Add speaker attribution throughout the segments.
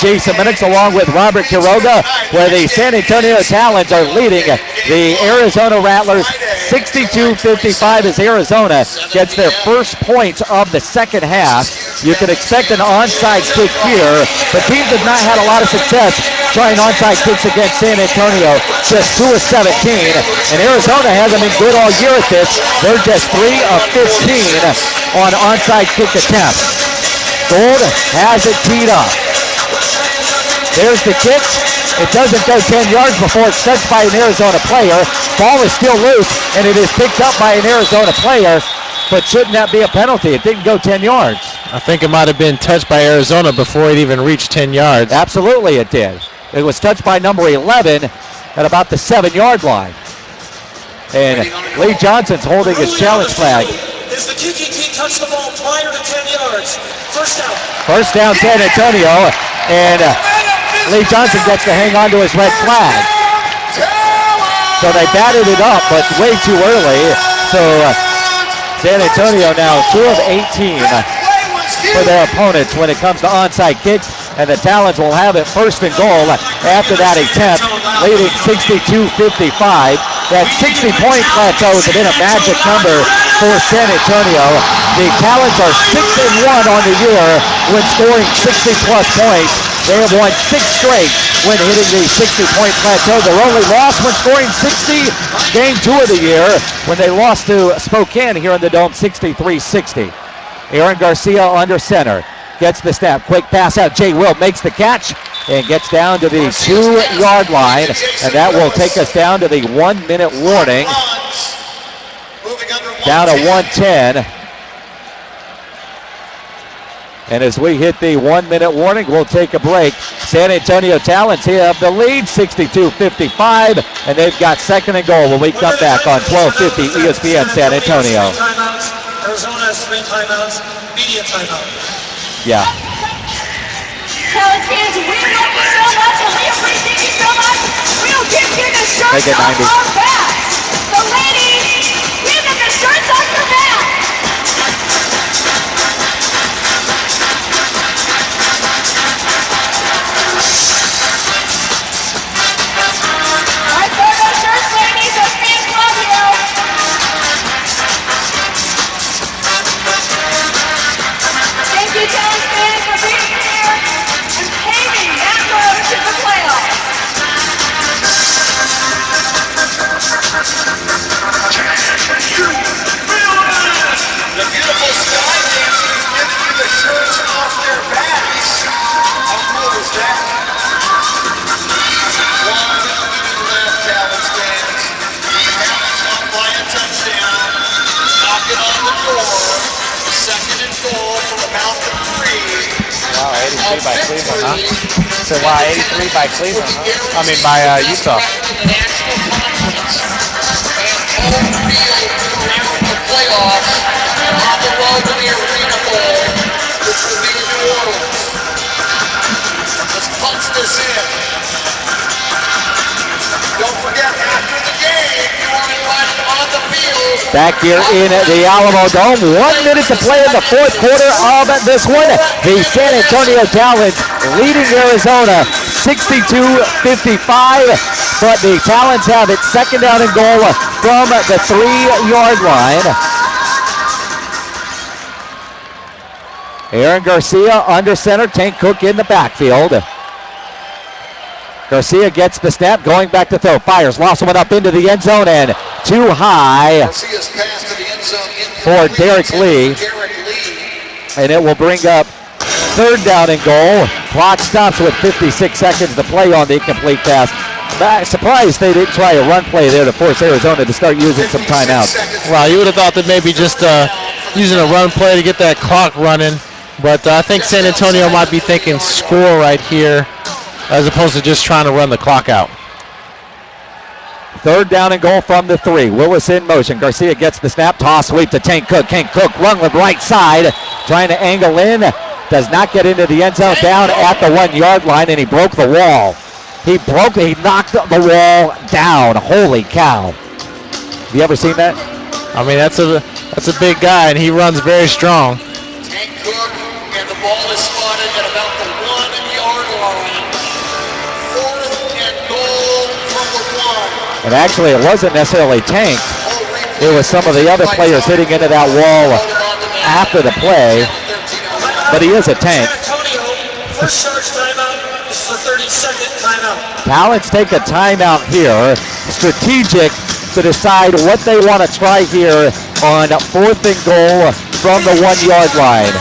Speaker 1: Jason Minix along with Robert Quiroga, where the San Antonio Talons are leading the Arizona Rattlers 62-55 as Arizona gets their first points of the second half. You can expect an onside kick here, but teams have not had a lot of success trying onside kicks against San Antonio, just 2 of 17, and Arizona hasn't been good all year at this. They're just 3 of 15 on onside kick attempts. Gould has it teed up. There's the kick. It doesn't go 10 yards before it's touched by an Arizona player. Ball is still loose, and it is picked up by an Arizona player, but shouldn't that be a penalty? It didn't go 10 yards.
Speaker 2: I think it might have been touched by Arizona before it even reached 10 yards.
Speaker 1: Absolutely it did. It was touched by number 11 at about the 7-yard line. And Lee Johnson's holding his challenge flag.
Speaker 3: Is the QQT touch the ball prior to 10 yards? First down.
Speaker 1: First down San Antonio, and Lee Johnson gets to hang on to his red flag. So they batted it up, but way too early. So San Antonio now 2 of 18 for their opponents when it comes to onside kicks, and the Talons will have it first and goal after that attempt, leading 62-55. That 60-point plateau has been a magic number for San Antonio. The Talons are 6-1 on the year when scoring 60-plus points. They have won 6 straight when hitting the 60-point plateau. Their only loss when scoring 60, game 2 of the year, when they lost to Spokane here in the Dome, 63-60. Aaron Garcia under center. Gets the snap. Quick pass out. Jay Will makes the catch and gets down to the 2-yard line. And that will take us down to the 1-minute warning. Down to 1:10. And as we hit the 1-minute warning, we'll take a break. San Antonio Talons here have the lead, 62-55, and they've got second and goal when we come back on 1250 ESPN San Antonio.
Speaker 3: Arizona has 3 timeouts, media timeout.
Speaker 1: Yeah.
Speaker 4: Talons fans, we love you so much, and we appreciate you so much. We'll give you the shirts off our back. The ladies, give them the shirts off your back. Alright, throw those shirts, ladies. Those fans love you. Thank you, Talons fans, for being here and paving that road to the playoffs.
Speaker 3: The beautiful sky dancers giving you the shirts off their backs. How cool is that? 1 minute left, Talons fans. The Talons up by a touchdown. Knocking on the door. Second and goal from about the 3.
Speaker 2: Wow, 83 by Cleveland, huh? So, wow, 83 by Cleveland, huh? I mean, by Utah.
Speaker 3: The National Conference and home field throughout the playoffs on the road to the Arena Bowl, which will be in New Orleans. Let's punch this in. Don't forget, after the game, you are invited on the field.
Speaker 1: Back here in the Alamo Dome, 1 minute to play in the fourth quarter of this one. The San Antonio Talons leading Arizona 62-55, but the Talons have it second down and goal from the 3-yard line. Aaron Garcia under center, Tank Cook in the backfield. Garcia gets the snap, going back to throw, fires, lost one up into the end zone, and too high
Speaker 3: Garcia's pass to the end zone
Speaker 1: for Derek Lee. And it will bring up third down and goal. Clock stops with 56 seconds to play on the incomplete pass. Surprised they didn't try a run play there to force Arizona to start using some timeouts.
Speaker 2: Well, you would have thought that maybe just using a run play to get that clock running, but I think San Antonio might be thinking score right here as opposed to just trying to run the clock out.
Speaker 1: Third down and goal from the 3. Willis in motion. Garcia gets the snap. Toss sweep to Tank Cook. Tank Cook run with right side. Trying to angle in. Does not get into the end zone. Down at the 1-yard line, and he broke the wall. He knocked the wall down. Holy cow. Have you ever seen that?
Speaker 2: I mean, that's a big guy, and he runs very strong.
Speaker 3: Tank Cook, and the ball is spotted at about the 1-yard line.
Speaker 1: And actually, it wasn't necessarily Tank. It was some of the other players hitting into that wall after the play. But he is a tank.
Speaker 3: First charge timeout is for 30-second timeout.
Speaker 1: Talons take a timeout here. Strategic to decide what they want to try here on 4th and goal from the 1-yard line.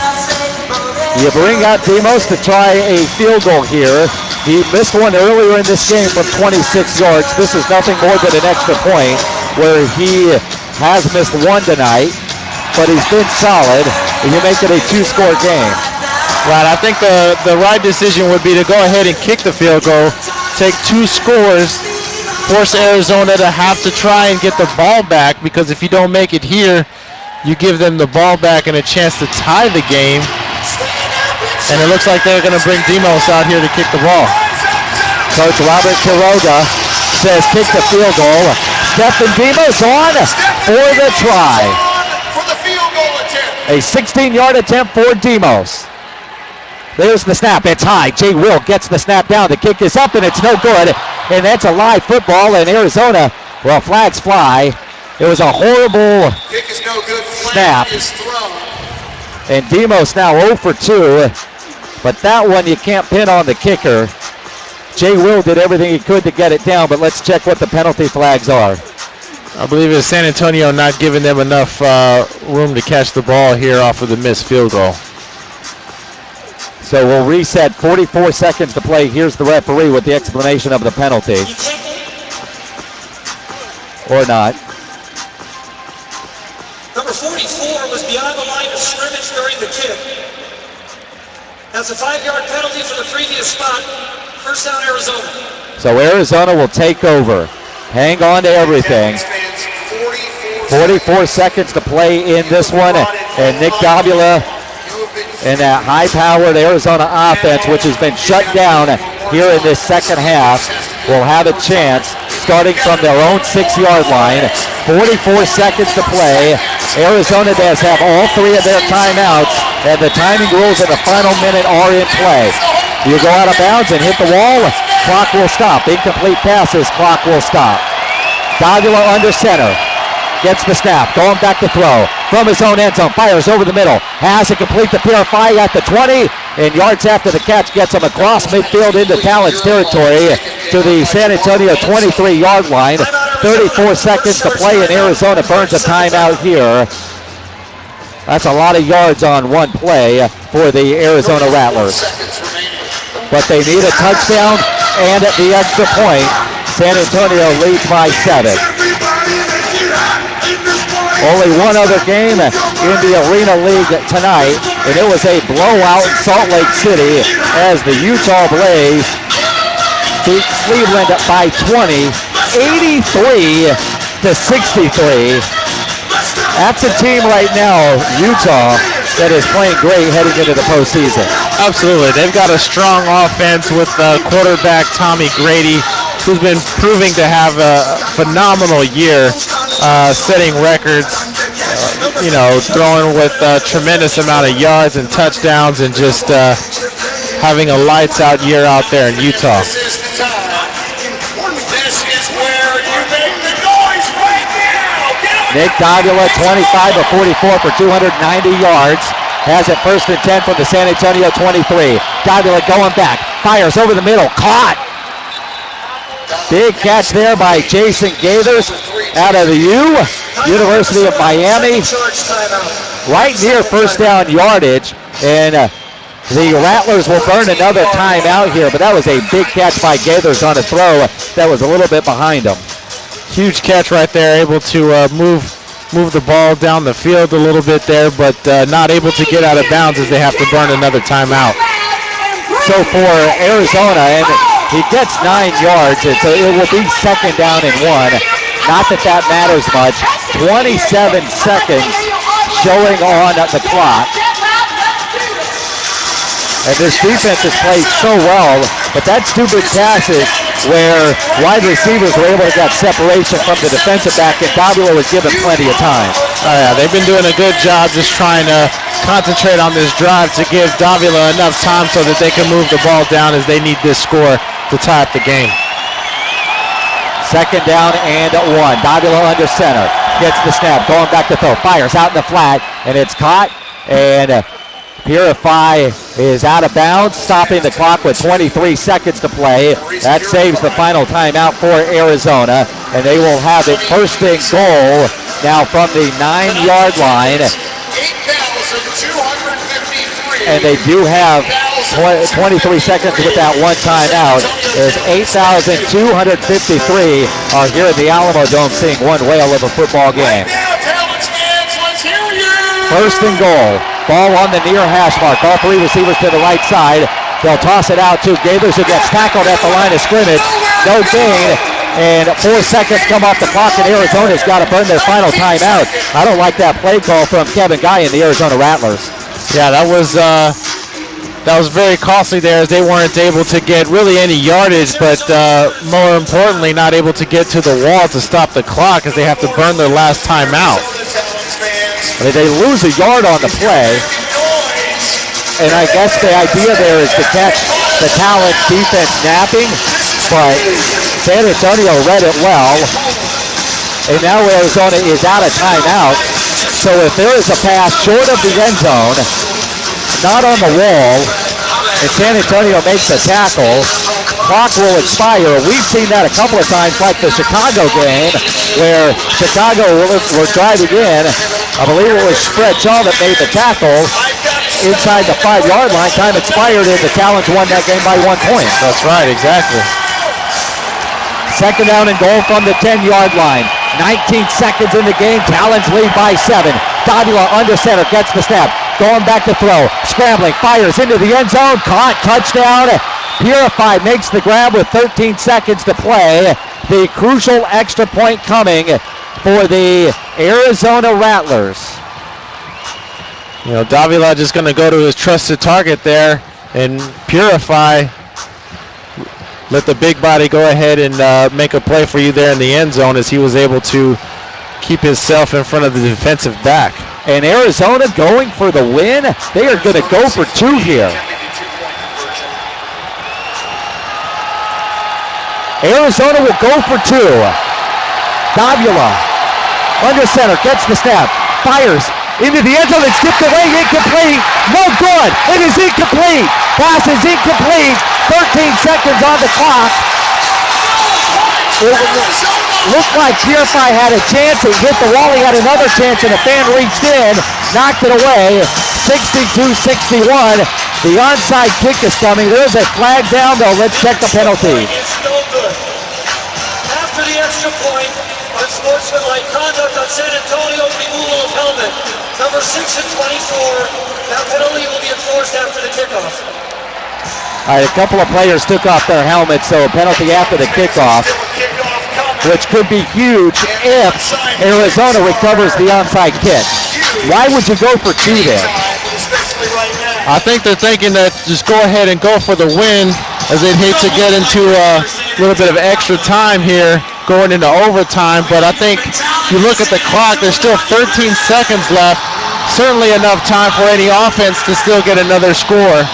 Speaker 1: You bring out Demos to try a field goal here. He missed one earlier in this game from 26 yards. This is nothing more than an extra point where he has missed one tonight, but he's been solid. You make it a 2-score game.
Speaker 2: Right, I think the right decision would be to go ahead and kick the field goal, take 2 scores, force Arizona to have to try and get the ball back, because if you don't make it here, you give them the ball back and a chance to tie the game. And it looks like they're going to bring Demos out here to kick the ball.
Speaker 1: Coach Robert Quiroga says kick the field goal. Stephen Demos on for the try.
Speaker 3: For the field goal attempt.
Speaker 1: A 16-yard attempt for Demos. There's the snap. It's high. Jay Will gets the snap down. The kick is up, and it's no good. And that's a live football in Arizona. Well, flags fly. It was a horrible
Speaker 3: Kick is no good.
Speaker 1: snap.
Speaker 3: Flag is thrown.
Speaker 1: And Demos now 0 for 2. But that one you can't pin on the kicker. Jay Will did everything he could to get it down, but let's check what the penalty flags are.
Speaker 2: I believe it's San Antonio not giving them enough room to catch the ball here off of the missed field goal.
Speaker 1: So we'll reset. 44 seconds to play. Here's the referee with the explanation of the penalty. Or not.
Speaker 3: Number 44 was beyond the line of scrimmage during the kick. Has a 5-yard penalty for the previous spot. First down, Arizona.
Speaker 1: So Arizona will take over. Hang on to everything. 44 seconds to play in this one. And Nick Davila and that high-powered Arizona offense, which has been shut down here in this second half, will have a chance starting from their own 6-yard line. 44 seconds to play. Arizona does have all 3 of their timeouts, and the timing rules in the final minute are in play. You go out of bounds and hit the wall, clock will stop. Incomplete passes, clock will stop. Davila under center. Gets the snap, going back to throw. From his own end zone, fires over the middle. Has it complete to Purify at the 20. And yards after the catch gets him across midfield into Talons territory to the San Antonio 23-yard line. 34 seconds to play, and Arizona burns a timeout here. That's a lot of yards on one play for the Arizona Rattlers. But they need a touchdown, and at the extra point, San Antonio leads by 7. Only one other game in the Arena League tonight, and it was a blowout in Salt Lake City as the Utah Blaze beat Cleveland by 20, 83-63. That's a team right now, Utah, that is playing great heading into the postseason.
Speaker 2: Absolutely. They've got a strong offense with quarterback Tommy Grady, who's been proving to have a phenomenal year, setting records, throwing with a tremendous amount of yards and touchdowns, and just having a lights-out year out there in Utah.
Speaker 3: This is the time. This is where you make the noise right now.
Speaker 1: Nick Davila, 25 of 44 for 290 yards. Has it 1st and 10 from the San Antonio 23. Davila going back, fires over the middle, caught. Big catch there by Jason Gaithers out of the University of Miami. Right near first down yardage. And the Rattlers will burn another timeout here, but that was a big catch by Gaithers on a throw that was a little bit behind him.
Speaker 2: Huge catch right there, able to move the ball down the field a little bit there, but not able to get out of bounds as they have to burn another timeout.
Speaker 1: So for Arizona, and he gets 9 yards, and so it will be 2nd down and 1. Not that that matters much. 27 seconds showing on the clock. And this defense has played so well, but that's 2 big passes where wide receivers were able to get separation from the defensive back, and Davila was given plenty of time.
Speaker 2: Oh yeah, they've been doing a good job just trying to concentrate on this drive to give Davila enough time so that they can move the ball down as they need this score to tie up the game.
Speaker 1: Second down and 1. Davila under center. Gets the snap. Going back to throw. Fires out in the flat. And it's caught. And Purify is out of bounds. Stopping the clock with 23 seconds to play. That saves the final timeout for Arizona. And they will have it first and goal now from the 9-yard line.
Speaker 3: 8,253.
Speaker 1: And they do have 23 seconds with that one timeout. There's 8,253 are here in the Alamo Dome seeing one whale of a football game.
Speaker 3: Now, Talons fans, let's hear you.
Speaker 1: First and goal. Ball on the near hash mark. All three receivers to the right side. They'll toss it out to Gathers, who gets tackled at the line of scrimmage. No gain. And 4 seconds come off the clock, and Arizona's got to burn their final timeout. I don't like that play call from Kevin Guy and the Arizona Rattlers.
Speaker 2: Yeah, that was very costly there, as they weren't able to get really any yardage, but more importantly, not able to get to the wall to stop the clock, as they have to burn their last timeout.
Speaker 1: They lose a yard on the play, and I guess the idea there is to catch the Talons defense napping, but San Antonio read it well, and now Arizona is out of timeout. So if there is a pass short of the end zone, not on the wall, and San Antonio makes a tackle, clock will expire. We've seen that a couple of times, like the Chicago game, where Chicago were driving in. I believe it was Fred Shaw that made the tackle inside the 5-yard line. Time expired, and the Talons won that game by 1 point.
Speaker 2: That's right, exactly.
Speaker 1: Second down and goal from the 10-yard line. 19 seconds in the game. Talons lead by 7. Davila under center gets the snap. Going back to throw. Scrambling. Fires into the end zone. Caught. Touchdown. Purify makes the grab with 13 seconds to play. The crucial extra point coming for the Arizona Rattlers.
Speaker 2: You know, Davila just going to go to his trusted target there, and Purify let the big body go ahead and make a play for you there in the end zone, as he was able to keep himself in front of the defensive back.
Speaker 1: And Arizona going for the win. They are going to go for 2 here. Arizona will go for 2. Davila under center gets the snap. Fires into the end zone. It's tipped away. Incomplete. No good. It is incomplete. Pass is incomplete. 13 seconds on the clock. It looked like Purify had a chance. He hit the wall. He had another chance, and a fan reached in, knocked it away. 62-61. The onside kick is coming. There's a flag down, though. Let's check the penalty.
Speaker 5: It's no good. After the extra point, unsportsmanlike conduct on San Antonio, removal of helmet. Number 6 and 24. That penalty will be enforced after the kickoff.
Speaker 1: All right, a couple of players took off their helmets, so a penalty after the kickoff, which could be huge if Arizona recovers the onside kick. Why would you go for 2 there?
Speaker 2: I think they're thinking that just go ahead and go for the win, as they'd hate to get into a little bit of extra time here going into overtime. But I think you look at the clock, there's still 13 seconds left. Certainly enough time for any offense to still get another score.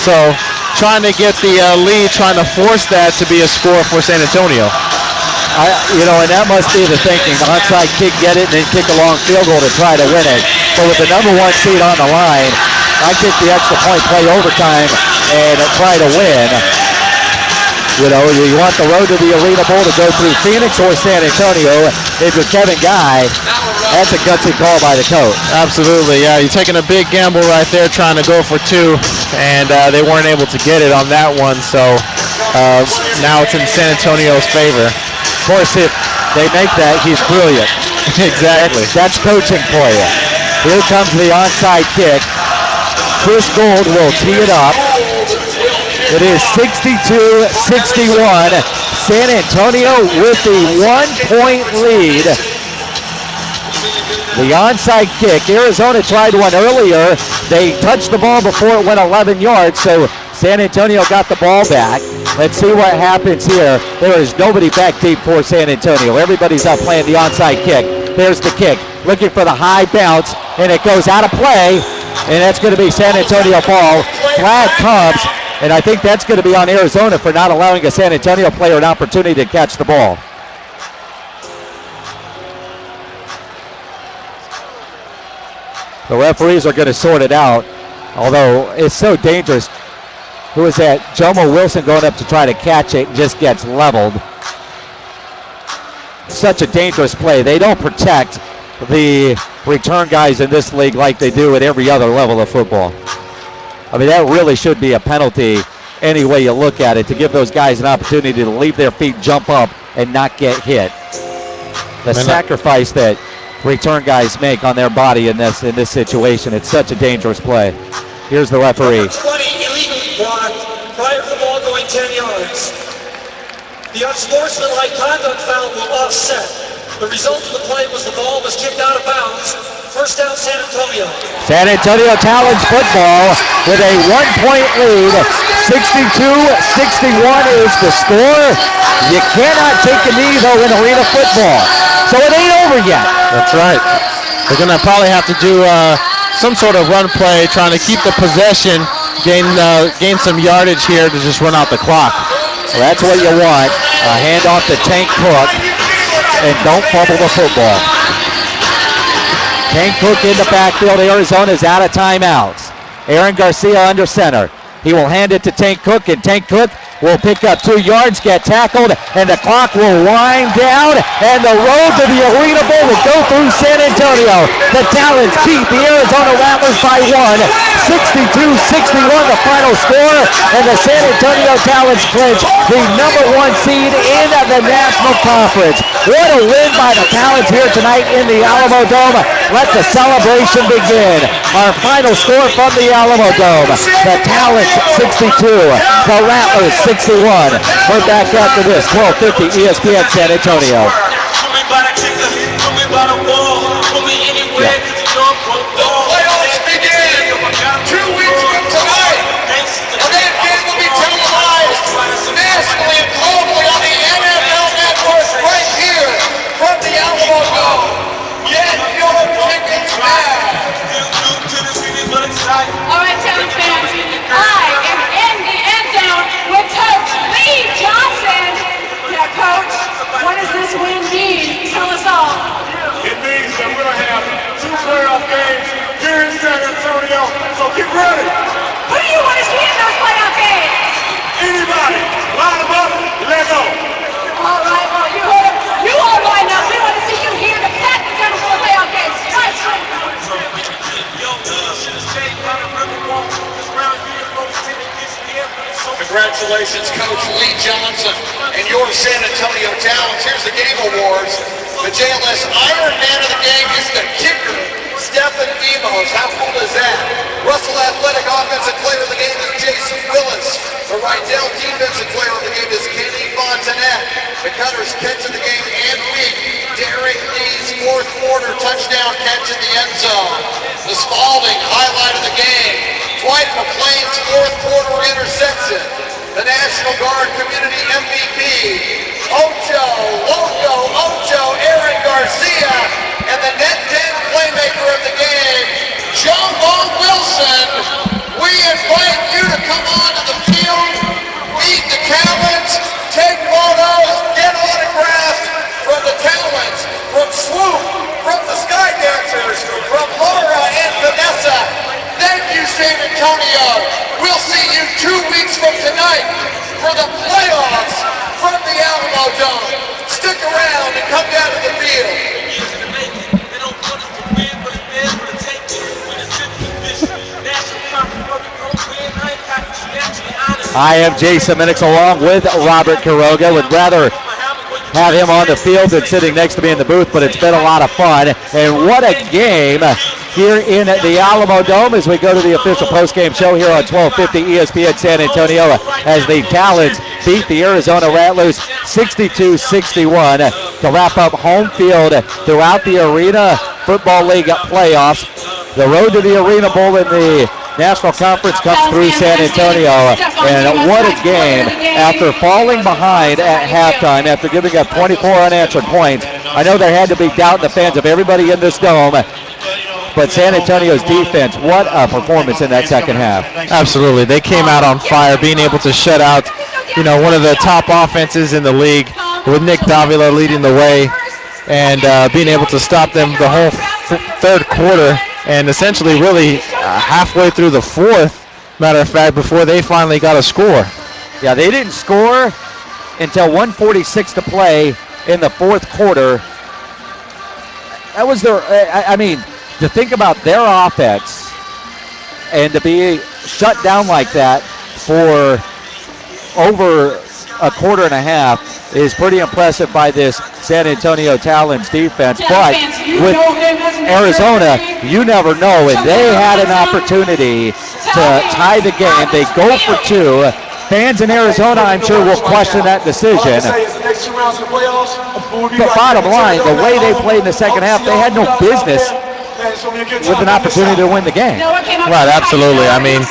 Speaker 2: So trying to get the lead, trying to force that to be a score for San Antonio.
Speaker 1: And that must be the thinking. The onside kick, get it, and then kick a long field goal to try to win it. So with the number 1 seed on the line, I kick the extra point, play overtime, and try to win. You want the road to the Arena Bowl to go through Phoenix or San Antonio. If you're Kevin Guy, that's a gutsy call by the coach.
Speaker 2: Absolutely, yeah. You're taking a big gamble right there, trying to go for 2, and they weren't able to get it on that one. So now it's in San Antonio's favor.
Speaker 1: Of course, if they make that, he's brilliant.
Speaker 2: Exactly.
Speaker 1: That's coaching for you. Here comes the onside kick. Chris Gold will tee it up. It is 62-61. San Antonio with the 1-point lead. The onside kick. Arizona tried one earlier. They touched the ball before it went 11 yards, so San Antonio got the ball back. Let's see what happens here. There is nobody back deep for San Antonio. Everybody's out playing the onside kick. There's the kick. Looking for the high bounce, and it goes out of play, and that's going to be San Antonio ball. Flag comes, and I think that's going to be on Arizona for not allowing a San Antonio player an opportunity to catch the ball. The referees are going to sort it out, although it's so dangerous. Who is that? Jomo Wilson going up to try to catch it and just gets leveled. Such a dangerous play. They don't protect the return guys in this league like they do at every other level of football. I mean, that really should be a penalty any way you look at it, to give those guys an opportunity to leave their feet, jump up, and not get hit. The sacrifice that return guys make on their body in this situation, it's such a dangerous play. Here's the referee.
Speaker 5: Number 20 illegally blocked prior to the ball going 10 yards. The unsportsmanlike conduct foul will offset. The result of the play was the ball was kicked out of bounds. First down, San Antonio.
Speaker 1: San Antonio Talons football with a 1-point lead. 62-61 is the score. You cannot take a knee, though, in arena football. So it ain't over yet.
Speaker 2: That's right. They're going to probably have to do some sort of run play, trying to keep the possession, gain some yardage here to just run out the clock.
Speaker 1: Well, that's what you want. A handoff to Tank Cook, and don't fumble the football. Tank Cook in the backfield. Arizona's out of timeouts. Aaron Garcia under center. He will hand it to Tank Cook, and Tank Cook will pick up 2 yards, get tackled, and the clock will wind down, and the road to the Arena Bowl will go through San Antonio. The Talons beat the Arizona Rattlers by 1. 62-61 the final score, and the San Antonio Talons clinch the #1 seed in the National Conference. What a win by the Talons here tonight in the Alamo Dome. Let the celebration begin. Our final score from the Alamo Dome: the Talons 62, the Rattlers 61. We're back after this. 12:50 ESPN San Antonio.
Speaker 3: Playoffs begin 2 weeks from tonight. And that game will be televised nationally and globally on the NFL Network right here from the Alamo Dome. Get your tickets now.
Speaker 4: All right, Talons fans, I am in the end zone with Coach Lee Johnson. Yeah, Coach, what does this win mean? Tell us all.
Speaker 6: It means that we're going to have 2 playoff games here in San Antonio, so get ready.
Speaker 4: Who do you want to see in those playoff games?
Speaker 6: Anybody, line them up, let go.
Speaker 4: All right, well, you heard him. You all line up. We want to see you here in the pack the Denver playoff games. Right.
Speaker 3: Congratulations, Coach Lee Johnson and your San Antonio Talons. Here's the game awards. The JLS Iron Man of the game is the kicker, Stephen Emos. How cool is that? Russell Athletic Offensive Player of the game is Jason Willis. The Rydell Defensive Player of the game is Kenny Fontanet. The Cutters catch of the game and week, Derek Lee's 4th quarter touchdown catch in the end zone. The Spalding highlight of the game, Dwight McClain's 4th quarter interception. The National Guard Community MVP, Ocho, Aaron Garcia, and the net 10 playmaker of the game, Jomo Wilson. We invite you to come onto the field, meet the Talons, take photos, get autographs from the Talons, from Swoop, from the Sky Dancers, from Laura and Vanessa. Thank you, San Antonio. We'll see you 2 weeks from tonight for the playoffs from the Alamo Dome. Stick around and come down to the field.
Speaker 1: I am Jason Minix along with Robert Quiroga. Would rather have him on the field than sitting next to me in the booth, but it's been a lot of fun. And what a game here in the Alamo Dome as we go to the official postgame show here on 1250 ESPN San Antonio as the Talons beat the Arizona Rattlers 62-61 to wrap up home field throughout the Arena Football League playoffs. The road to the Arena Bowl in the National Conference comes through San Antonio, and what a game. After falling behind at halftime, after giving up 24 unanswered points, I know there had to be doubt in the fans of everybody in this dome, but San Antonio's defense, what a performance in that second half.
Speaker 2: Absolutely. They came out on fire, being able to shut out, one of the top offenses in the league with Nick Davila leading the way and being able to stop them the whole third quarter. and essentially really halfway through the fourth, matter of fact, before they finally got a score.
Speaker 1: Yeah, they didn't score until 1:46 to play in the fourth quarter. That was their, I mean, to think about their offense and to be shut down like that for over a quarter and a half is pretty impressive by this San Antonio Talons defense. But with Arizona, you never know, and they had an opportunity to tie the game. They go for two. Fans in Arizona, I'm sure, will question that decision. But bottom line, the way they played in the second half, they had no business with an opportunity to win the game.
Speaker 2: Right, absolutely. I mean,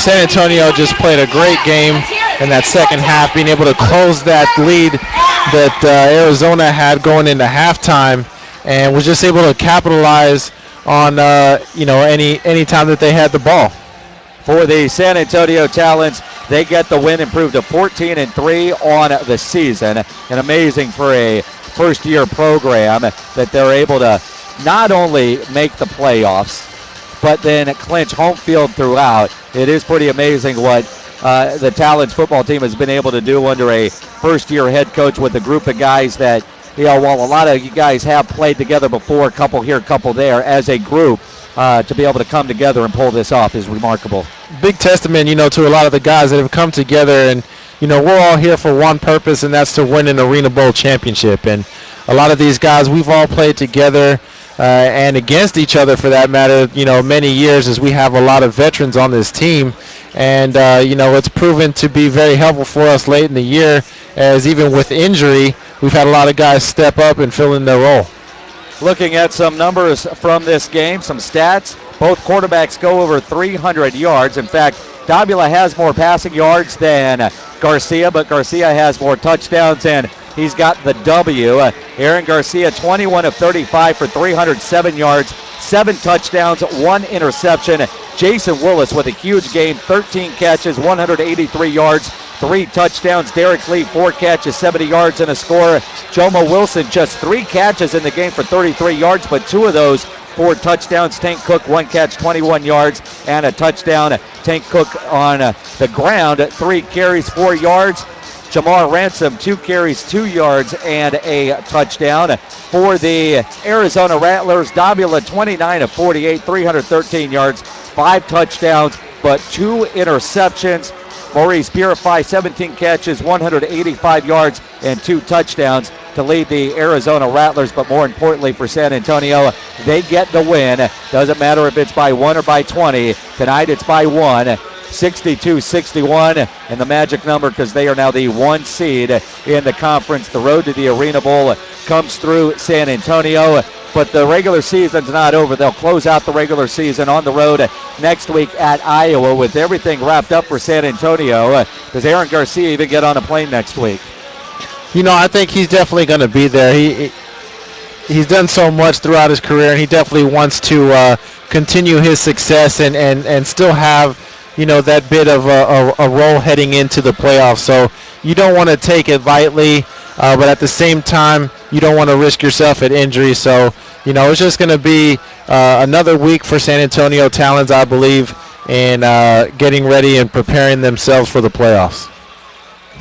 Speaker 2: San Antonio just played a great game in that second half, being able to close that lead that Arizona had going into halftime, and was just able to capitalize on any time that they had the ball.
Speaker 1: For the San Antonio Talons, they get the win, improved to 14-3 on the season. And amazing for a first-year program that they're able to not only make the playoffs, but then clinch home field throughout. It is pretty amazing what the Talons football team has been able to do under a first-year head coach with a group of guys that, while a lot of you guys have played together before, a couple here, a couple there, as a group, to be able to come together and pull this off is remarkable.
Speaker 2: Big testament, to a lot of the guys that have come together, and we're all here for one purpose, and that's to win an Arena Bowl championship. And a lot of these guys, we've all played together and against each other, for that matter, many years, as we have a lot of veterans on this team. And it's proven to be very helpful for us late in the year, as even with injury, we've had a lot of guys step up and fill in their role.
Speaker 1: Looking at some numbers from this game, some stats. Both quarterbacks go over 300 yards. In fact, Davila has more passing yards than Garcia, but Garcia has more touchdowns, and he's got the W. Aaron Garcia, 21 of 35 for 307 yards, 7 touchdowns, 1 interception. Jason Willis with a huge game, 13 catches, 183 yards, 3 touchdowns. Derek Lee, 4 catches, 70 yards and a score. Jomo Wilson, just 3 catches in the game for 33 yards, but 2 of those 4 touchdowns. Tank Cook, 1 catch, 21 yards, and a touchdown. Tank Cook on the ground, 3 carries, 4 yards. Jamar Ransom, 2 carries, 2 yards, and a touchdown. For the Arizona Rattlers, Davila, 29 of 48, 313 yards, 5 touchdowns, but 2 interceptions. Maurice Purify, 17 catches, 185 yards, and 2 touchdowns to lead the Arizona Rattlers. But more importantly for San Antonio, they get the win. Doesn't matter if it's by 1 or by 20. Tonight it's by 1, 62-61, and the magic number, because they are now the 1 seed in the conference. The road to the Arena Bowl comes through San Antonio. But the regular season's not over. They'll close out the regular season on the road next week at Iowa with everything wrapped up for San Antonio. Does Aaron Garcia even get on a plane next week?
Speaker 2: I think he's definitely going to be there. He's done so much throughout his career, and he definitely wants to continue his success and still have, that bit of a role heading into the playoffs. So you don't want to take it lightly, but at the same time, you don't want to risk yourself at injury. So, it's just going to be another week for San Antonio Talons, I believe, in getting ready and preparing themselves for the playoffs.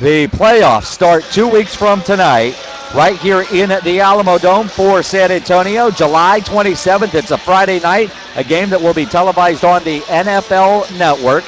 Speaker 1: The playoffs start 2 weeks from tonight, right here in the Alamo Dome for San Antonio. July 27th, it's a Friday night, a game that will be televised on the NFL Network.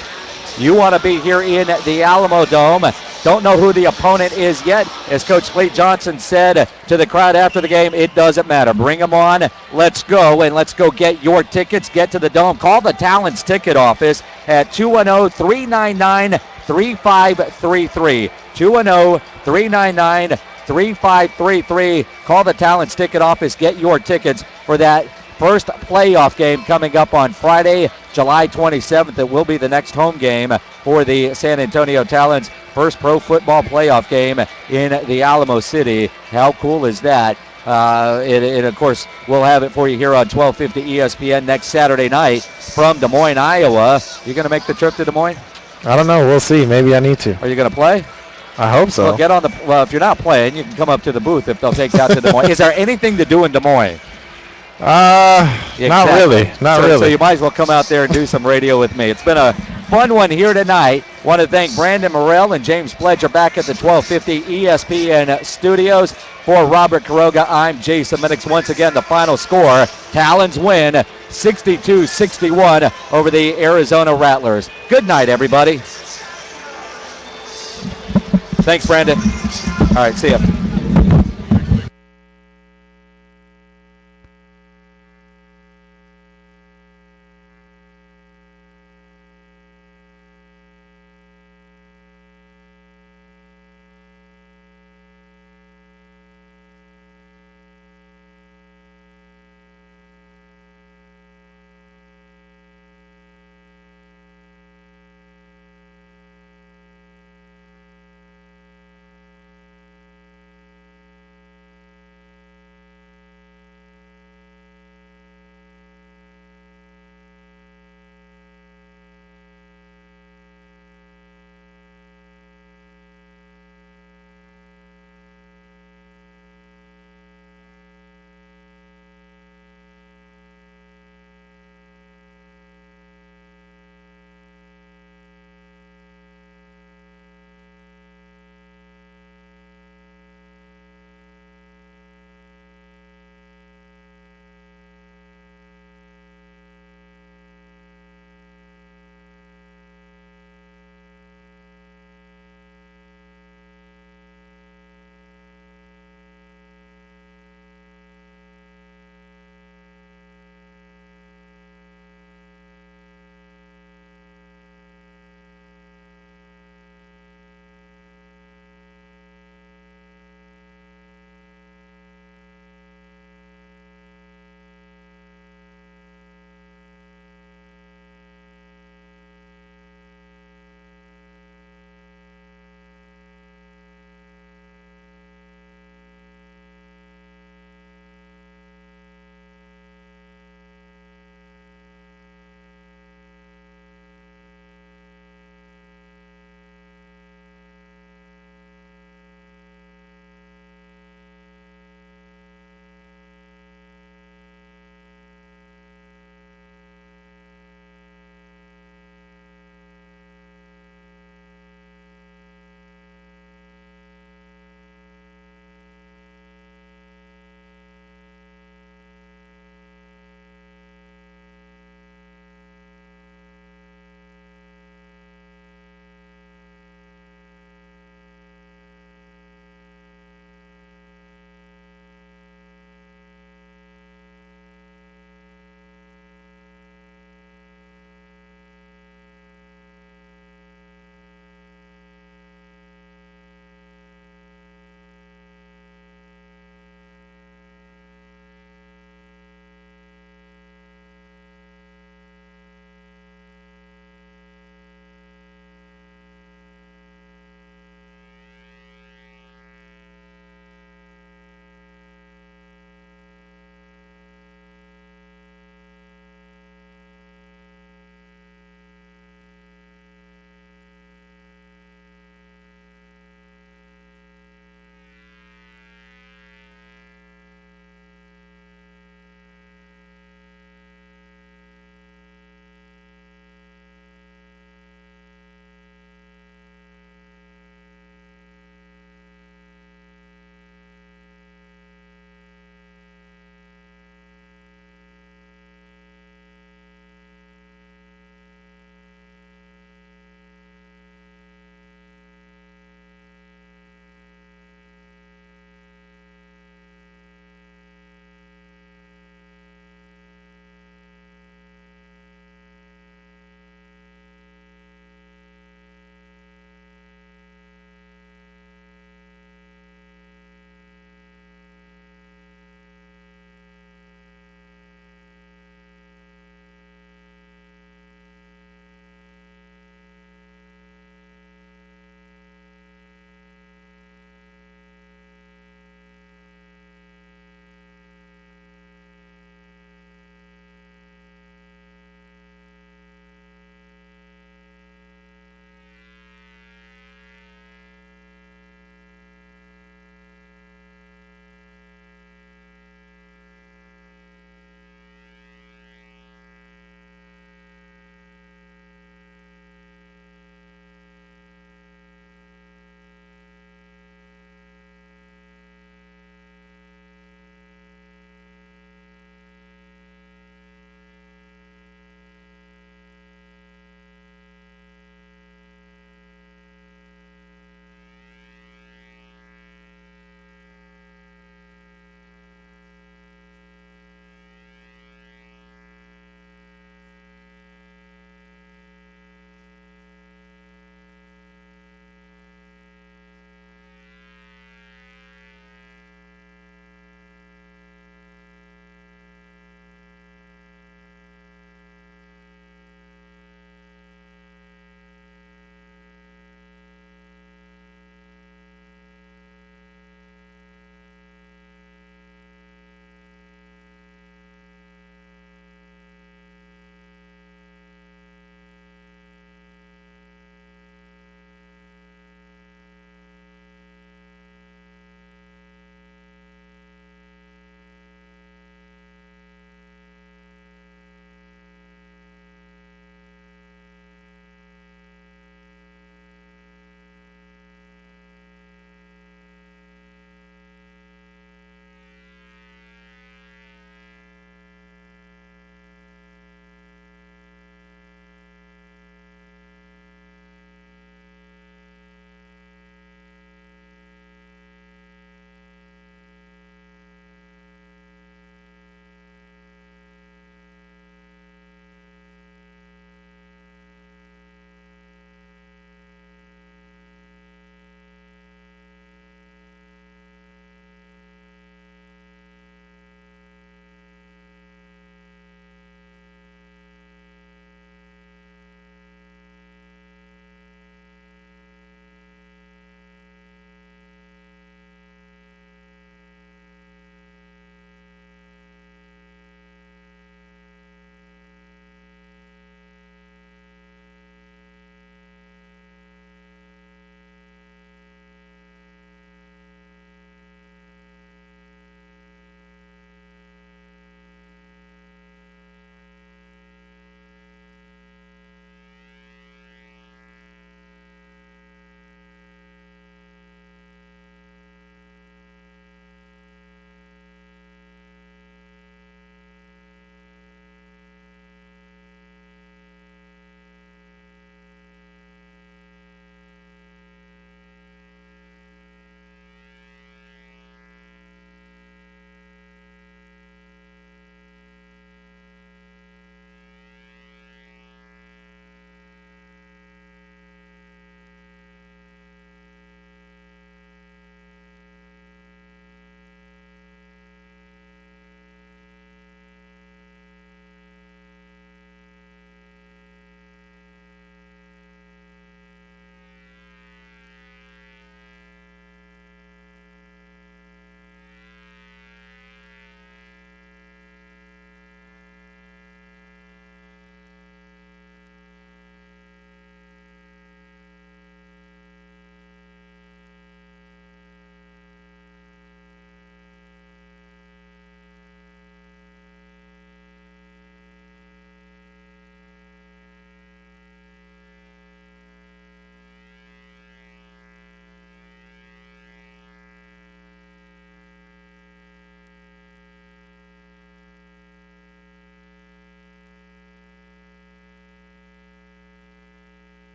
Speaker 1: You want to be here in the Alamo Dome. Don't know who the opponent is yet. As Coach Cleet Johnson said to the crowd after the game, it doesn't matter. Bring them on. Let's go, and let's go get your tickets. Get to the Dome. Call the Talons ticket office at 210-399-3533. 210-399-3533. Call the Talons ticket office. Get your tickets for that first playoff game coming up on Friday, July 27th. It will be the next home game for the San Antonio Talons. First pro football playoff game in the Alamo City. How cool is that? And of course, we'll have it for you here on 1250 ESPN next Saturday night from Des Moines, Iowa. You going to make the trip to Des Moines?
Speaker 2: I don't know. We'll see. Maybe I need to.
Speaker 1: Are you going to play?
Speaker 2: I hope so.
Speaker 1: Well, get on the. Well, if you're not playing, you can come up to the booth if they'll take you out to Des Moines. Is there anything to do in Des Moines?
Speaker 2: Not really. Not
Speaker 1: So
Speaker 2: really.
Speaker 1: you might as well come out there and do some radio with me. It's been a fun one here tonight. Want to thank Brandon Morrell and James Pledger back at the 1250 ESPN studios. For Robert Quiroga, I'm Jason Minix. Once again, the final score, Talons win 62-61 over the Arizona Rattlers. Good night, everybody. Thanks, Brandon. All right, see ya.